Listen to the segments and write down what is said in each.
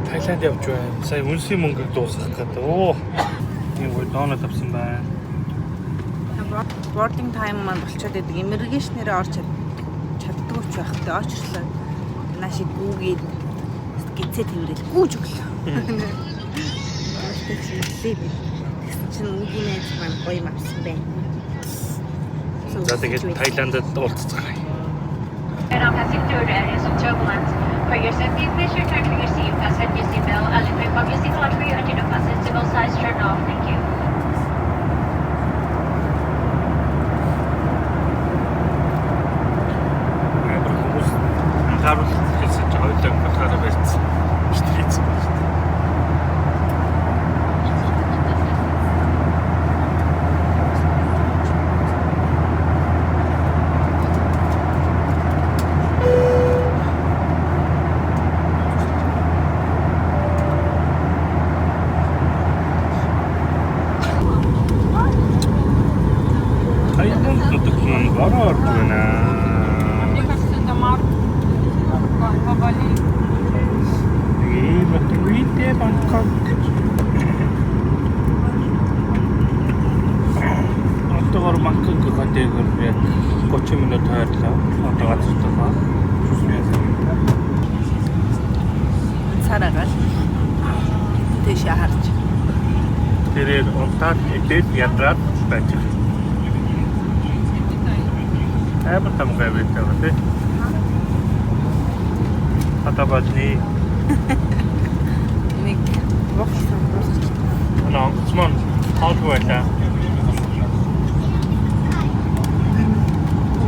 Тайланд явж байна. Сая үнсийн мөнгөийг дуусгах гэдэг. Оо. Ийм гоё донод авсан байна. Boarding time маань болчиход байдаг. Иммиграшнэрээ орж чаддгүй ч байх хэрэгтэй. Очрлоо. Нааши гүүгээд гизээ тэрэл гүүж өглөө. Тэгсэн чинь үгийн найз маань гоё юм авсан байна. За тэгээд Тайландд уулзцгаая. Passing through areas of turbulence. For your safety, please return to your seat, fasten your seatbelt, and lift up your seatbelt for your engine fasten civil size turn off. Thank you. Анхаарал хэлсэн чинь хоёулаа анхаарал барьсан. Хийцэн байна. Сарагаар тэшээ харж. Тэрээр унтаад идээд ядраад байж байгаа. Амар тамгаа байдаг тий. Хатабадны Нэг вохсон болох. онгоцмон хоол байлаа.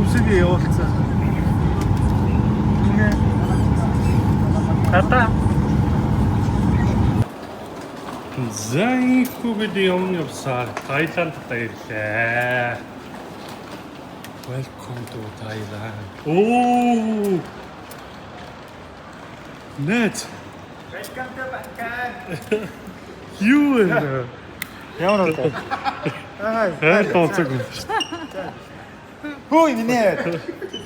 Үсгээ явуулсан. Хата. Зай хүүгээ явсан Тайланд ирлээ. Welcome to Thailand. Oh! Net. Welcome to Bangkok. You. Ямар удаа? Хай тооцог. Хөө минь.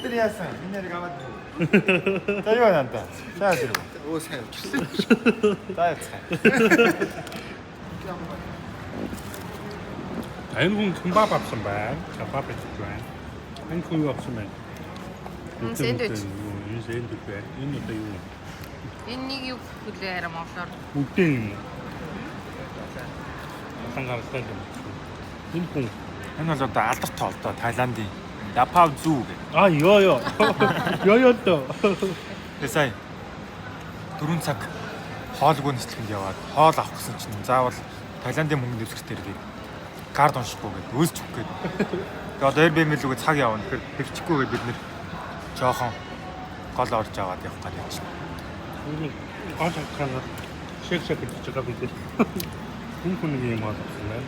Тэр яасан? Минь аваад. За юу байна та? Сайн дэрв. Оо сайн явчихсан. За яцгаа. Энэ хүн кебаб авсан байна. Кебаб гэж байна. Энэ хүн юу авсан байна? Сэндвич. Энэ сэндвич байна. Энэ одоо юу? Энэ нэг юу хүлээ хараа монголоор. Үдэн юм. Хангаалтай юм. Энэ хүн Энэ бол одоо алдарт тоол доо Тайландын Yapao Zoo гэх. а ёо. Ёо тоо. Тэгээ сая 4 цаг хоолгүй нислэгэнд яваад хоол авах гэсэн чинь заавал Тайландын мөнгө дэвсгэртэр гээд карт уншихгүй гээд өзч өгөх гээд. Тэгээ одоо Airbnb лүгээ цаг явна гэхээр хэвчихгүй гээд бид нэр жоохон гол орж аваад явах гэж байна. Энэ гол хатханаа шиг гэж байгаа бид. Хүн нэг юм авсан байна.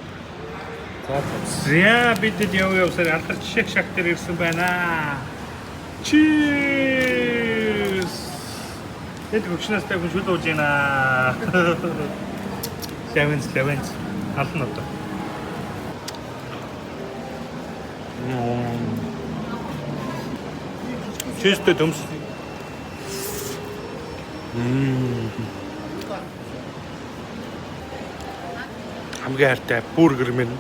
За бидэд явсаар алдарч шиг дээр ирсэн байна. Cheers. Это гүшнээс таг шүд ууж байна. Sevens ална одоо. Чисто төмс. Хамгийн хайртай бургер минь.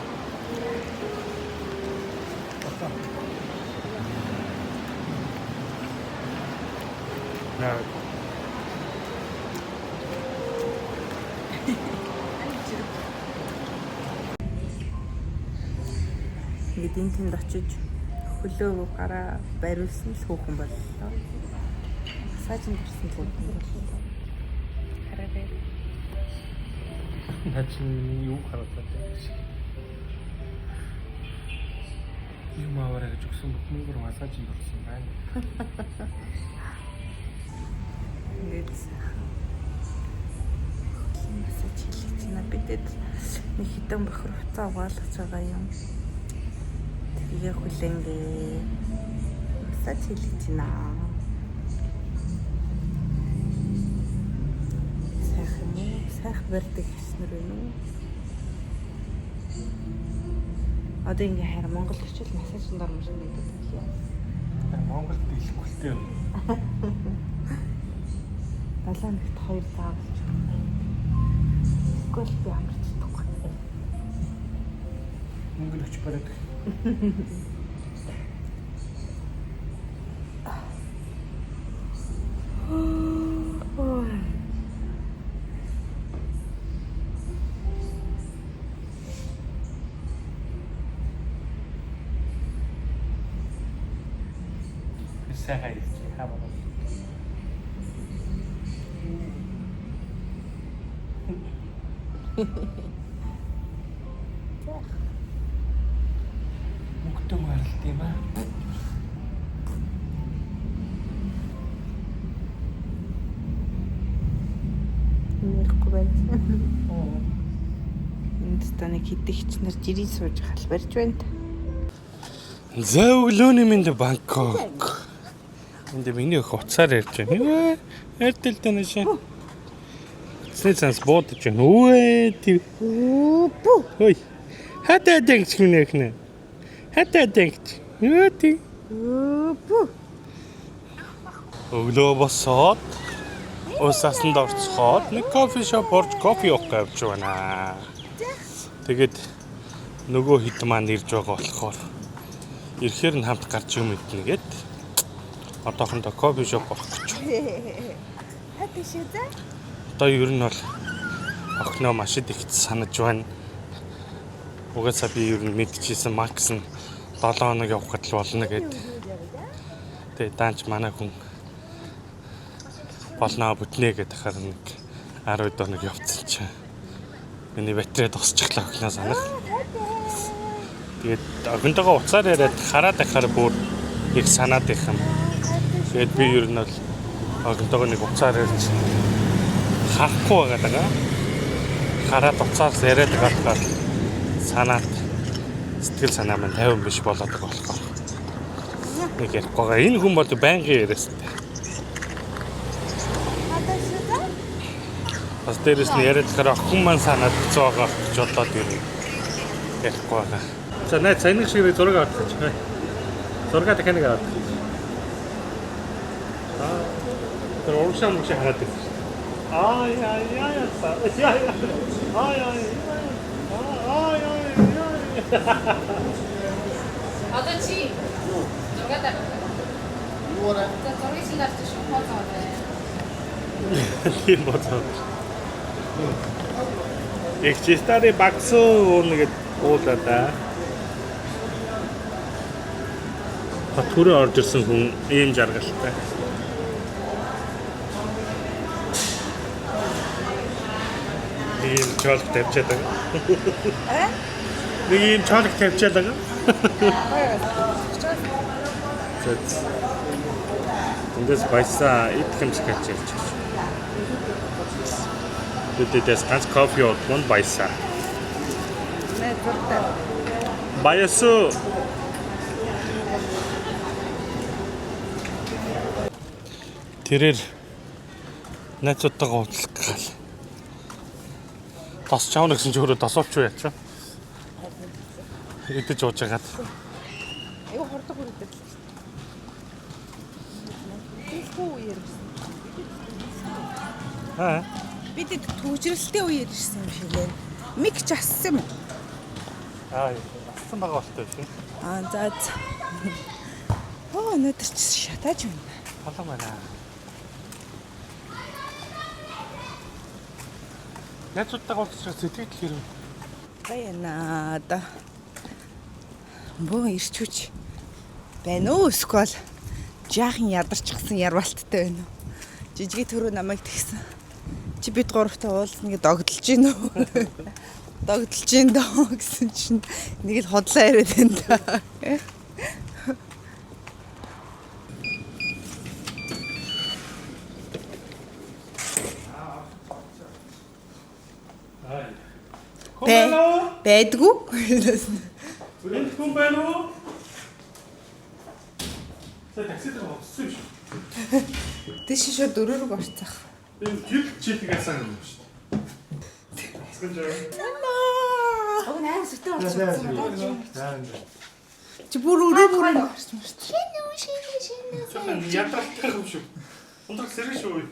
Ингээд энэ тэнд очиж хөлөө гараа бариулсан л хөөхөн боллоо. Масажинд ирсэн хөөхөн боллоо. Хараа. Начин юу хараад байна. Юм аваарай гэж өгсөн бүхнээр масажинд орсон байна. Ингээд масаж хийлгэж байна. Бидэд нэг хитэн бохор хуцаа угаалгаж байгаа юм. Тэгээ хүлэнгээ масаж хийлгэж байна. Сайхан барьдаг хийснэр байна уу? Одоо ингээ хараа Монгол очил масажинд орно шиг байдаг юм. Монголд ирэхгүйтэй юм. 7 нэгт 2 заавал. Тэгвэл би амарч чадахгүй. Мөнгө өч бараад. Сайхан хаваа. Мөнгөтэй маралт юм аа. Нэрэхгүй байна. Энд таны хидэгч нар жирийн сууж халбарж байна. За өглөөний минь Бангкок. Энд миний өх уцаар ярьж байна. Эртэл танаш. Сэцэнс бодож байна. Үе тий. Үпү. Ой. Хатаа дэгч минийхнэ. Хатаа дэгч. Юу тий. Үпү. Өглөө босоод уусаасанд орцоход нэг кофе шоп орж кофе уух гэж байна. Тэгээд нөгөө хэд маань ирж байгаа болохоор ирэхээр нь хамт гарч юм иднэгээд одоохондоо кофе шоп орох гэж байна. Хатаа шүү дээ. Одоо ер нь бол охиноо маш их санаж байна. Угаасаа би ер нь мэдчихсэн макс нь 7 хоног явах гэж болно гэд. Тэгээд даанч манай хүн болноо бүтнэ гэдэг хахаар нэг 10 хоног явцсан чинь миний батарей дуусчихлаа охиноо санах. Тэгээд охинтойгоо уцаар яриад хараад ахаар бүр их санаад их юм. Тэгээд би ер нь бол охинтойгоо нэг уцаар ярьж харахгүй байгаа. Хараад уцаас яриад байгаа санаад сэтгэл санаа маань 50 биш болоод байгаа болохоор нэг ярихгүйгаа энэ хүн бол байнгын яриастай. Бас дээрээс нь яриад хараа хүн маань санаад цоогоо гэж бодоод ирнэ. Ярихгүй байгаа. За найз саяны шиг зураг авах гэж. Зураг дахиад авах. Тэр уушаа мөч хараад байна. Ай. Одоо чи зураг тавь. Юу вэ? За зургийг шингээж шүү фото аваа. Тийм бодсон. Их чистари баксуу нэгэд уулаа да. Хатгүрээ орж ирсэн хүн ийм жаргалтай. Ийм чолог тавьчаад байгаа. Нэг ийм чолог тавьчаад байгаа. Эндээс баясаа идхэмж гэж ярьж байна. Тэтэс ганц кофе уусан баясаа. Нэ зуртай. Баясуу. Тэрээр найзуудтайгаа уулзах гал. Тос чаавна гэсэн чи өөрөө тосооч юу яач вэ? Идэж ууж хагаад. Айгу хордог үрдэл. Тэсгүй ярьсан. Бид төвжрэлтэй үеэр ирсэн юм шиг лээ. Мик ч ассан юм. Ассан байгаа болтой шүү. За. Өнөөдөр ч шатааж байна. Болон байна. Найзуудтайгаа уулзах сэтгэл хэрэг. Баяна да. Бөө ирчүүч. Байна уу эсвэл жаахан ядарчихсан ярвалттай байна уу? Жижиг төрөө намайг тэгсэн. Чи бид гуравтай уулзна гэд огдолж гин үү? Догдолж гин доо гэсэн чинь нэг л хотлоо яриад байна да. Байдгүй. Энд хүн байна уу? Сая таксид авчихсан шүү. Тэш шоо дөрөөрөг орцох. Энэ чилгээ асан юм шүү. Ог нээр сүтээ орчихсон. Чи бүр өрөө орсон шүү. Шинэ. Ядрахтай юм шүү. Ундрах сэрэг шүү.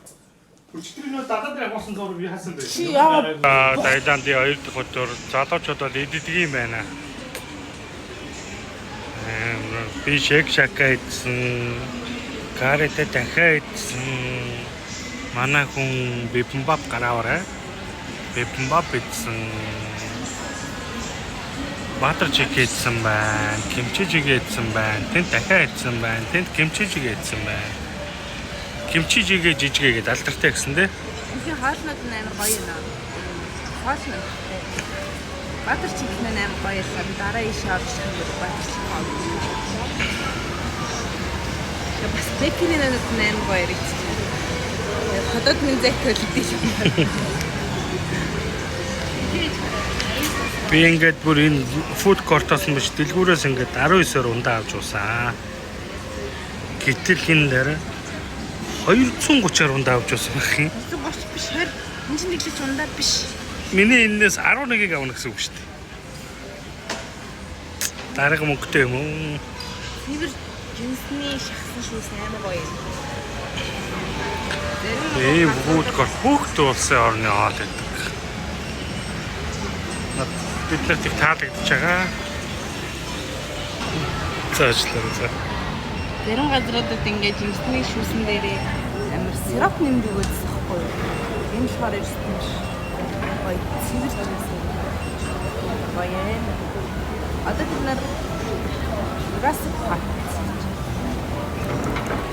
Өчтөрийн дадаад явуулсан зураг би хасан байх. Чи яа Таиландын 2 дахь өдөр залуучууд бол иддэг юм байна. Би шек шака идсэн. Карэтэй дахиад идсэн. Манай хүн бибимбап гараавараа. Бибимбап идсэн. Батар чикен идсэн байна. Кимчи чиген идсэн байна. Тэнд дахиад идсэн байна. Тэнд кимчи чиген идсэн байна. Кимчи чигээ жижигээгээд алдартай гэсэн дээ. энэ хоолнууд нь амар гоё нэ. Хоолнууд. Батар чикен нь амар гоё л дараа ийшээ орж ирэх батар чикен. Бас бекины нэг амар гоё ирэх. Хотод минь зэхэл идэж байна. Би ингээд бүр энэ фуд кортоос нь биш дэлгүүрээс ингээд 19-оор ундаа авч уусан. Гэтэл хин дээр 230-аар ундаа авч уусан байх юм. 230 биш хэр энэ чинь нэглэж ундаа биш. Миний энэс 11-ийг авна гэсэн үг шүү дээ. Дарга мөнгөтэй юм уу? Цэвэр жинсний шахсан шүүс амар гоё юм. Ийм фуд корт бүгд улсын орны хоол гэдэг. Бид нар их таалагдж байгаа. Цаашлаа. Зарим газруудад ингээд жинсний шүүсэн дээрээ амар сироп нэмдэг үзсэн байхгүй юу? Энэ болохоор ирсэн юм шиг. Гоё цэвэр жинсэн. Гоё юм. Одоо бид нар Jurassic Park.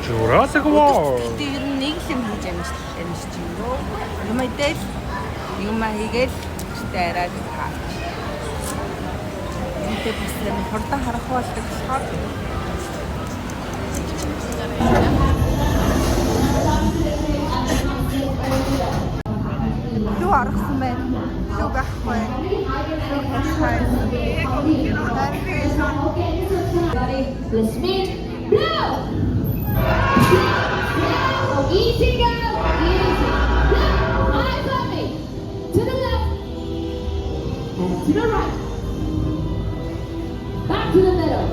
Jurassic World. Тэр нэг л юм хийж юм шүү дээ. Юм идэл юм хийгээл тэрээд хаа. Энтэй бас нэг хурдан харах болдог болохоор юу аргасан байна? Юу байхгүй. The speed, blow! Easy go, easy. Now, eyes on me. To the left, and to the right. Back to the middle.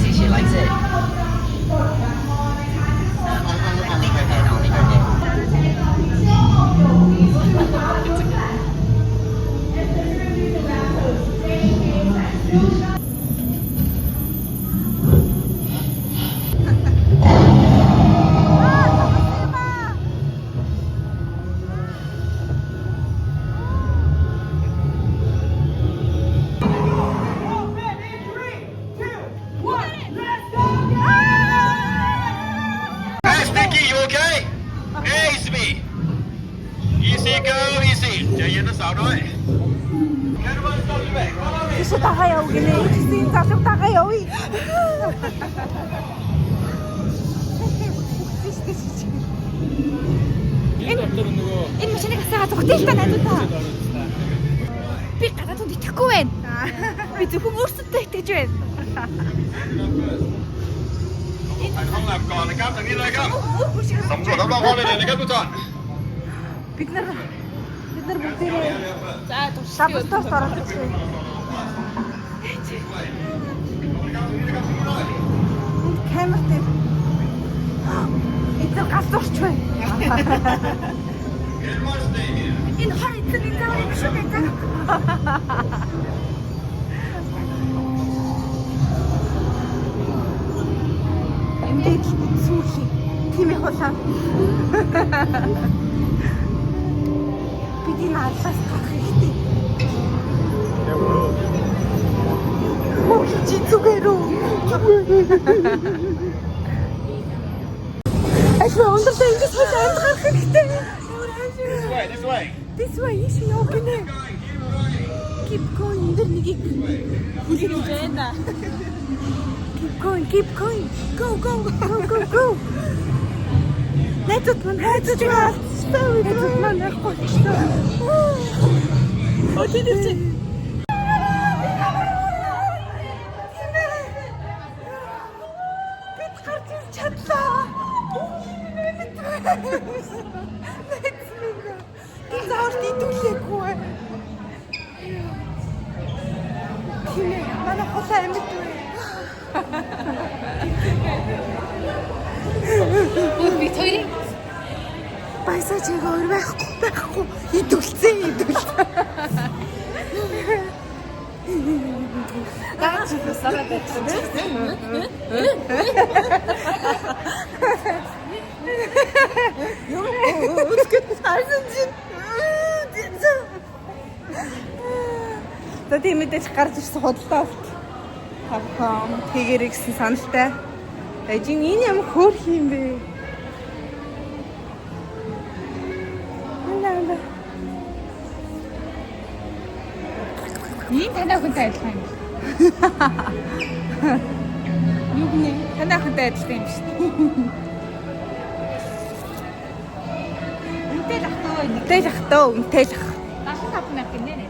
See, she likes it. Only her head, only her head. Hey, Sticky, you okay? Hey, it's me. Easy go, easy. ใจเย็นนะสาวน้อย Isa tayo gini. Sin tasok tayo. Энэ машиныг асаа тогтээлтаа найдаа та. Би гадаад түнд итгэхгүй байна. Би зөвхөн өөрсдөө итгэж байна. ห้องแลบก่อนนะครับตรงนี้เลยครับสำรวจรอบๆห้องเลยนะครับทุกท่าน Бид нар бүгдээрээ за тусдаас оролцож байна. Камер дээр эдгээр гал зурч байна. Энэ хоёр эдгээр заа биш үү? Энд сүүхий тийм их улаан. Бидний аллаас гарах хэрэгтэй. Чи зүгээр үү? Ашгүй өндөртэй ингэж хол амд гарах хэрэгтэй. This way. This way is no gonna. Keep going. Эндэр нэгийг хүлээж байна. Keep going. Keep going. Go go go go go. Let's go. Let's go. 어디 됐지? Бид гарч ир чадлаа. Би заавал идэвхлээгүй. Тийм ээ. Манай хулаа амьд вэ? Би хоёрын Баясаа чигээ өөр байхгүй. Идүүлсэн. дач сараад байсан. Харсан чинь. За тийм мэдээж гарч ирсэн худалдаа авт. Хавхам тэгэрэй гэсэн саналтай. Эжин энэ ямар хөөх юм бэ? Ийм танай хүнтэй адилхан юм. Юу гэнэ? Танай хүнтэй адилхан юм шүү дээ. Үнэтэй л ах тоо. Үнэтэй л ах. 75 мянга гинэ нэ.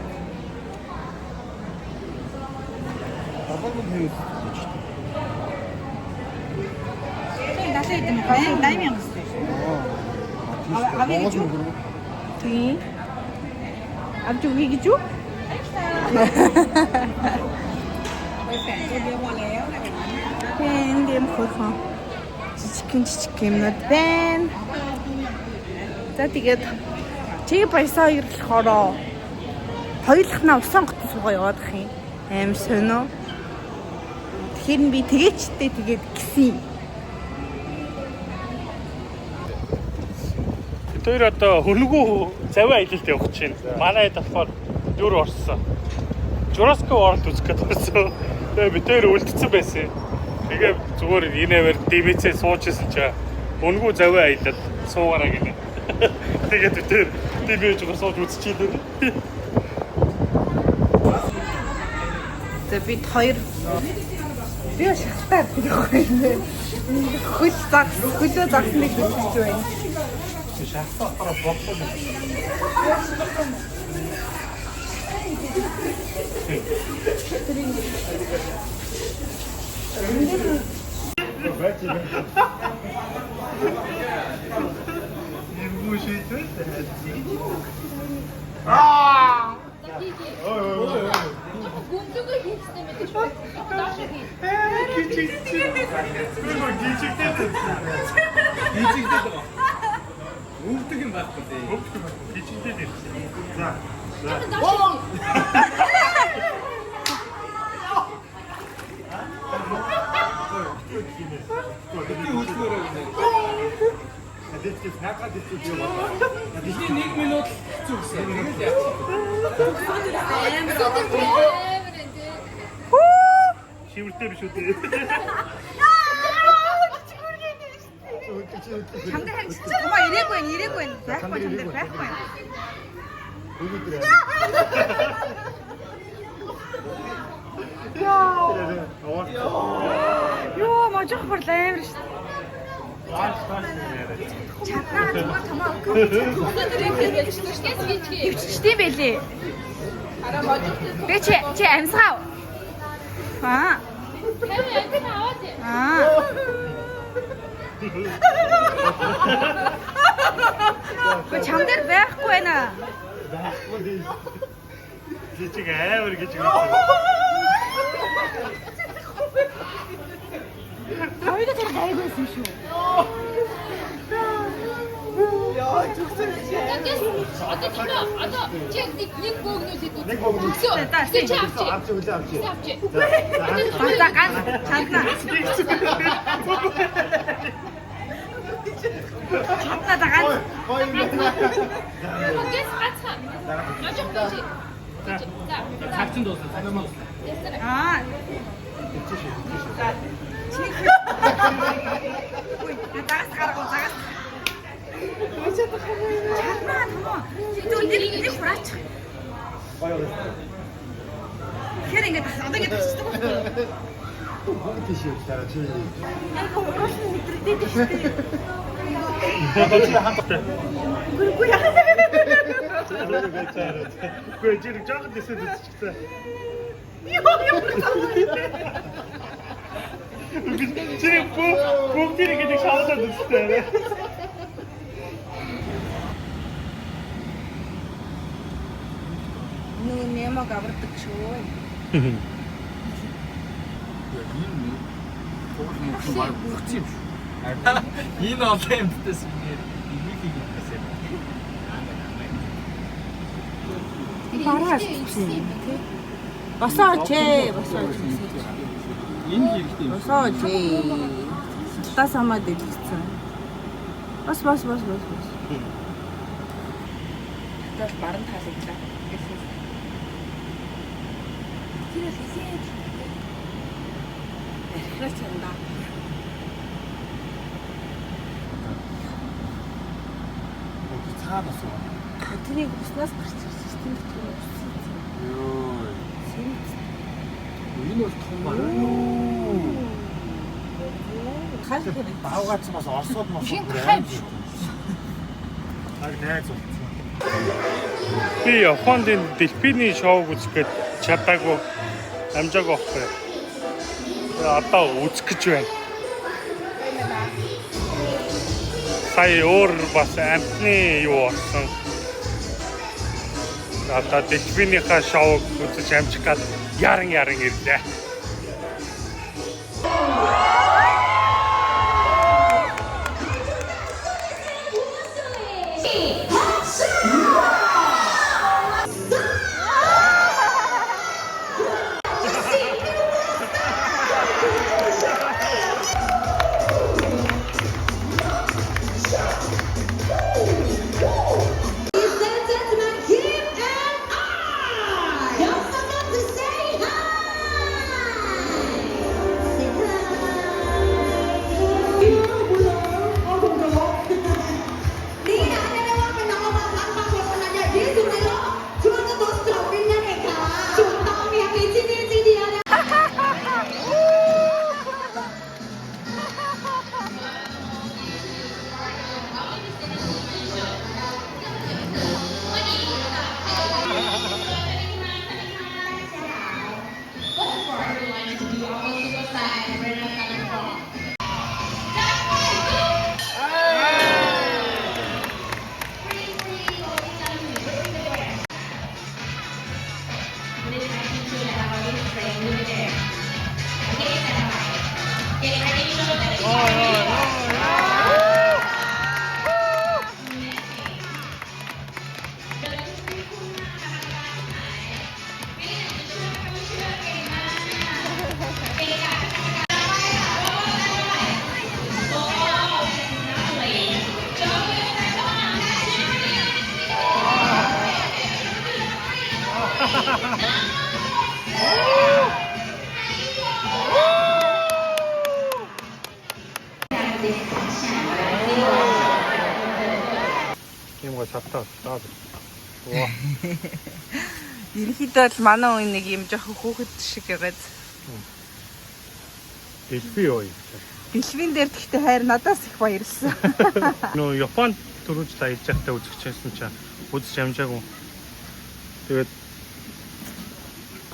Даалаа идэв. 80 мянга шүү. Авъя гэж юу? Тийм. Авч үгүй гэж юу? Энд юм хөрхөн жижиг юмнууд байна. За тэгээд чи баясаа ирлэхороо хоёулахнаа усан готон суугаа яваад ах юм. Аим сонио. Тэгэхээр би тэгээчтэй тэгээд гисэн. Тэр одоо хөнгөө завиа аялалд явах чинь. Манай хэд болохоор юур орсон. Jurassic World үзэх гэж болсон. Тэгээ би тэр үлдсэн байсан. Тэгээ зүгээр инээвэр DVC суужсэн чаа. Хөнгөө завиа аялал суугаараа гинэ. Тэгээд тэр DVC зүгээр сууж үзчихээ. За бид хоёр би шалтаад байхгүй нэ. Хөлөө загсныг үзэж байна. Гүнзгий хийхтэй мэдээж шүү. Дааш хий. Өвдөг юм байхгүй дээ. Хичээдээ. Шивэртэй биш үү? Чамд хан чинь гомоо ирээгүй байна. Байхгүй чамд байхгүй. Йоо, можох борлоо амар шүү. Чатнаа зүгээр томоо өвччтэй байлээ. Бэ чи амсгав. Аа. Чам дээр байхгүй байна. Жижиг амар гэж хэлсэн. Хоёул тэр гайгүйсэн шүү. Яа, зүгсэн чи. Одоо чи нэг бөөгнөөс идүү. Нэг бөөгнөөс. Чи авч үлээ. За ганц чамнаа. Чамнаа да ганц. Гэс гацхан. Ажиг бий. Цагтан дуусна. Аа. Ой, дагас гаргав загас. Чамнаа томоо. Чи хураач. Хэр ингэж одоо ингэж тасдаг байхгүй. Бүгд тийш явуулаа чи. Яг уурал мэдрэгдээд шүү дээ. Гүргүй яа. Гүй чи жоо дэсэд үзчихсэн. Чи бүгдийг ингэж шаардаад үзтээ. Нүү нэмэг авардаг шүү. Энэ олон юмтайс ингээд нэг хийгээсээ. Бараа босооч ээ, босооч. Энэ хэрэгтэй юм. Босооч ээ. Тас хамаа дэлгэцэн. Бас. Тэр баран таалагдаа. Тэр хийсээ. Эхлэл чанда. Цаанаас уу. Тэрийг уснаас гарч ирсэн систем дээр. Йоо. Энэ бол том байна. Халих Баавгац бас Оросод мос. Хин хайв шүү. Аг найз болсон. Би Японд дэлфиний шоуг үзэхэд чадаагүй амжаагүй байхгүй. Одоо үзэх гэж байна. Сая өөр бас амтны юу болсон. Одоо дэлфинийхаа шоуг үзэж амжих гад яран ирлээ. Юм гоо цатаа. Оо. Ерөнхийдөө бол манай үе нэг юм жоох хүүхэд шиг ягаад. Дэлфи юу юм. Дэлфин дээр гэхдээ хайр надаас их баярлсан. Нөө Японд төрүүлж та иж захтай үзчихсэн чинь үзэж амжаагүй. Тэгээд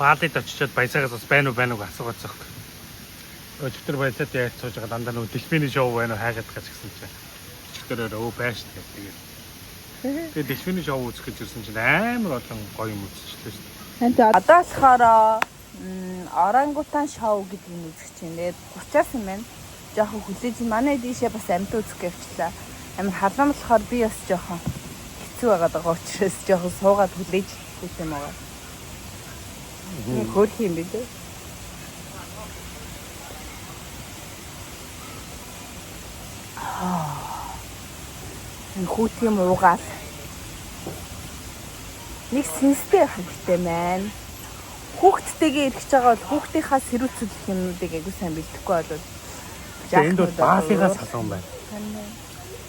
Баалид очичоод баясаагаас бас байна уу асуугаад зогт. Өчтөр баясаад яаж сууж байгаа дандаа нөө дэлфиний шоу байна уу хайгаад гэж гисэн чинь. Өчтөрөө өө байж тэгээд. Тэгээд дэлфиний шоу үзэх гэж ирсэн чинь амар олон гоё юм үзчихлээ шүү дээ. Одоо болохоор орангутан шоу гэдэг юм үзэх чинь. Тэгээд 30-аас юм байна. Жохон хүлээж манай дийшээ бас амьд үзэх гэвчлээ. Амар халуун болохоор би бас жохон хэцүү байгаад байгаа учраас жохон суугаад хүлээж хийх юм аа. Хөрх юм бид. Энэ хүүт юм уугаал. Нэг сэнстэй хэрэгтэй маань. Хүүхдтэйгээ ирэх гэж байгаа бол хүүхдийнхаа сэрүүцүүлэх юмнуудыг айгуу сайн бэлдэхгүй болоод. Энд бол баалыгаас халуун байна.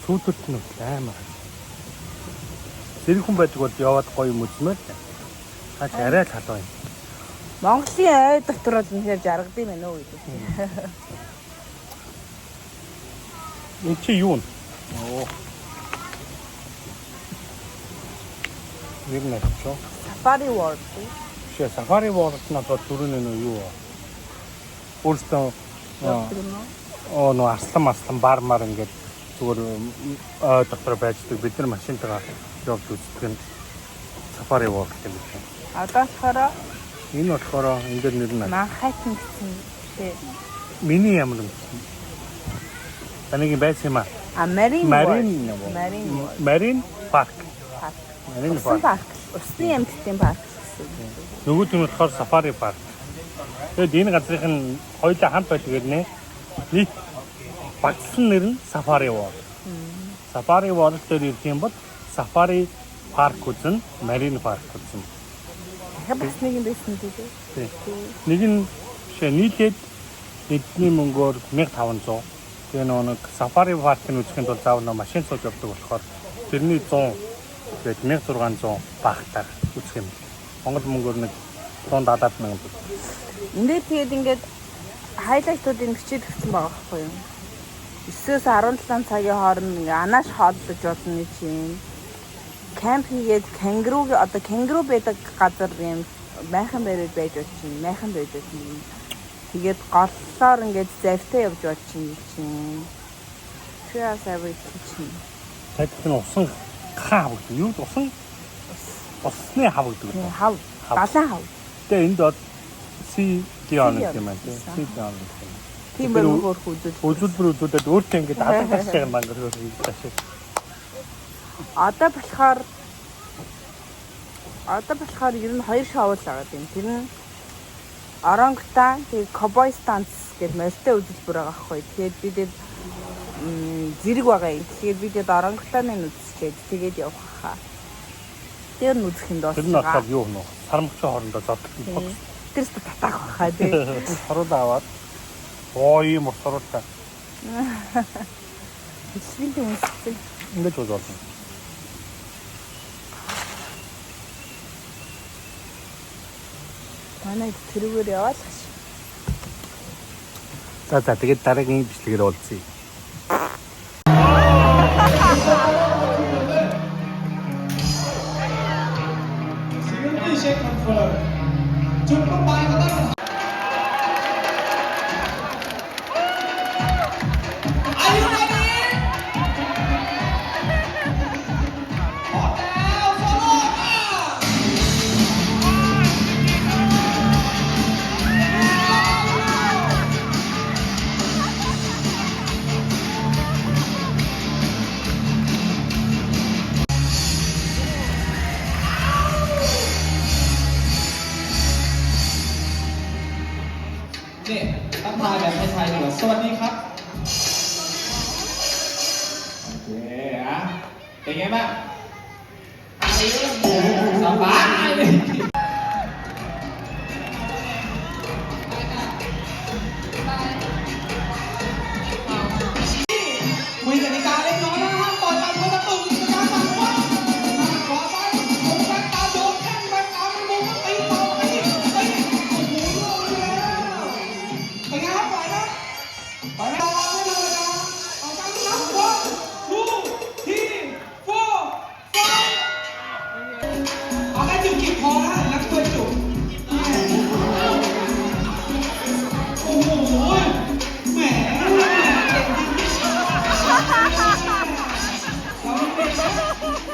Сүүдэрт нь амар. Зэрэг хүн байдаг бол яваад гоё юм үзмээр. Хаач арай л халуун юм. Монголын ой дотор бол үнэхээр жаргад юм байна уу гэдэг. Энэ чи юу вэ? Оо. Вигнэ чоо. Safari World. Шээ Safari World надад түрүүний нөө юу вэ? Өөртөө нөө арслан бармаар ингээд зүгээр ой дотор байждаг бид нар машинтайгаа явж үздэг нь Safari World гэдэг юм. Одоо болохоор энэ болохоор энэ дээр нэр нь Манхэттен гэсэн тий. Миний ямар юм. Таныг байсан юм аа. Marine Marine Park. Marine Park. Усны амьтдын парк гэсэн. Нөгөөд нь болохоор Safari Park. Тэгэд энэ газрын нь хоёулаа хамт байлгаар нэ. Нийт багцлан нэр нь Safari World. Safari World дээр ирэх юм бол Safari Park үзэн, Marine Park үзэн. Бас нэг юм байсан дээ. Нэг нь жишээ нийлээд эдний мөнгөөр 1500. Тэгээ нэг Safari Park-ыг үзэхэд бол заавал машин сууж явдаг болохоор тэрний 100 тэгээд 1600 багтаар үзэх юм. Монгол мөнгөөр нэг 170 мянга. Эндээ тэгээд ингээд хайлайтуудыг бичиж өгсөн байгаа байхгүй юу? 9-өөс 17 цагийн хооронд ингээ анааш хооллож болно чинь. Camp хийгээд кенгуру байдаг газар юм майхан бариуд байж байна. Майхан байж байна. Тэгээд голлоор ингээд завтай явж байна чинь. Шаа савыг чинь. Тэд нь усан хавдаг. Юу усан? Усны хавдаг. Хав. Балан хав. Тэгээ энд бол Gion гэх юм аа. Gion. Тийм өөр хүүдүүд. Үзүүлбэрүүдээд өөртөө ингээд алга тасчиг мангар хөрөж таашаа. Одоо болохоор ер нь хоёр шоу л байгаа юм. Тэр нь орангутан, тэгээ cowboy stance гэдэг морьтой үзүүлбэр байгаа байхгүй. Тэгээд бидэд зэрэг байгаа юм. Тэгээд бидэд орангутаныг үзчихээд тэгээд явах хаа. Тэр нь үзэх юм доо. Тэр нь болохоор юу нөх? Сармагчийн хоорондоо зодтолт. Тэрс татах байхаа тий. Хоруулаа аваад ийм уртруултаа. Эсвэл үнэтэй. Ингэж болно. Манай тэрүүгээр яваад. За тэгээд дараагийн бичлэгээр уулзъя. Security check confirm. Cukup baik betul. Are you ready? Hotel follow up.นี่ทักทายแบบไทยๆดีกว่าสวัสดีครับโอเคอ่ะเป็นไงบ้างสบายเลยคุยกติกาเล็กน้อยนะห้ามต่อยกันเพราะจะตุ่มการสั่งว่าขอไปผมแบงค์ตาโดนแข้งแบงค์ตามันมุมตีต่อไปโอ้โหล่วงเลยแล้วเป็นไงครับไหวไหมไหวไหมเราไม่ธรรมดาเอาการนับ 1 2 3 4 5เอาแค่จุดกิบพอนะนักช่วยจุดโอ้โหแหมเก่งจริง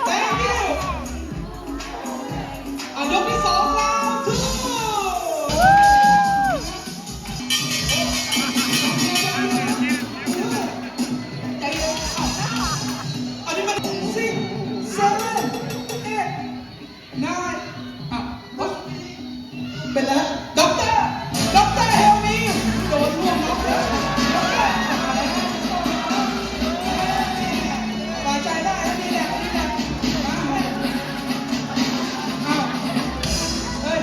Thank you เอายกที่ 2แล้วทุกอันนี้มัน6 7 8 9เป็นแล้วด็อกเตอร์เฮลมีโดนร่วงด็อกเตอร์สบายใจได้นี่แหละมาเอาเฮ้ย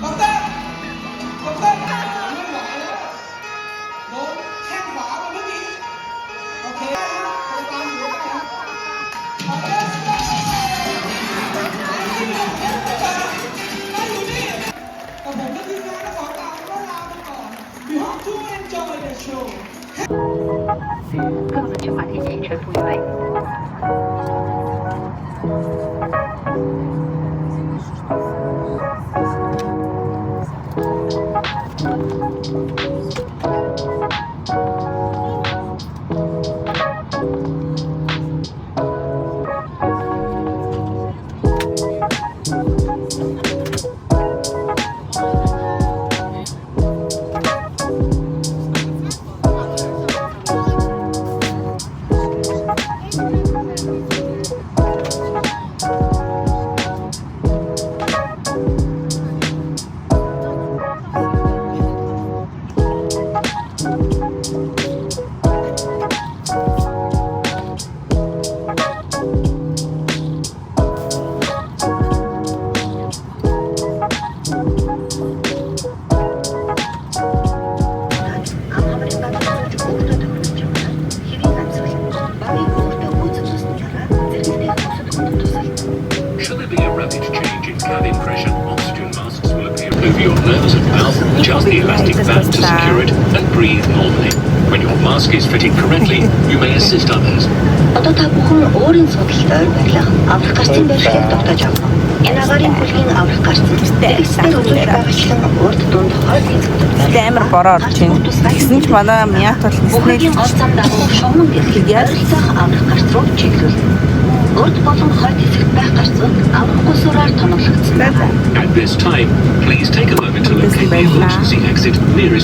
ด็อกเตอร์ไม่ไหวแล้วโดนแข้งขวามาเมื่อกี้โอเคไปตามอยู่ได้ครับเอาไปเลยแต่ผมและทีมงานขอตามว่าลาไปก่อน You have to enjoy the show 各自去滑铁卢全部预备。your nose and mouth, adjust the elastic band to secure it, and breathe normally. When your mask is fitting correctly, you may assist others. Одоо та бүхэн өөрийн судалт ойр барилга аврах гарцын барилгыг тогтоож авах. Энэ агаарын бүлгийн аврах гарцын дэлгэцээр үзүүлж байгаачлан урд дунд хойд хэсэгт амар бороо орж байна. Тэгсэн ч манай Мят бол бүхний олцом дагуу шугам дэлхийг ярилцах аврах гарц руу чиглүүлнэ. Урд болон хойд хэсэгт байх гарцууд аврах гусраар тоноглогдсон. At this time, please take a moment to locate the emergency exit nearest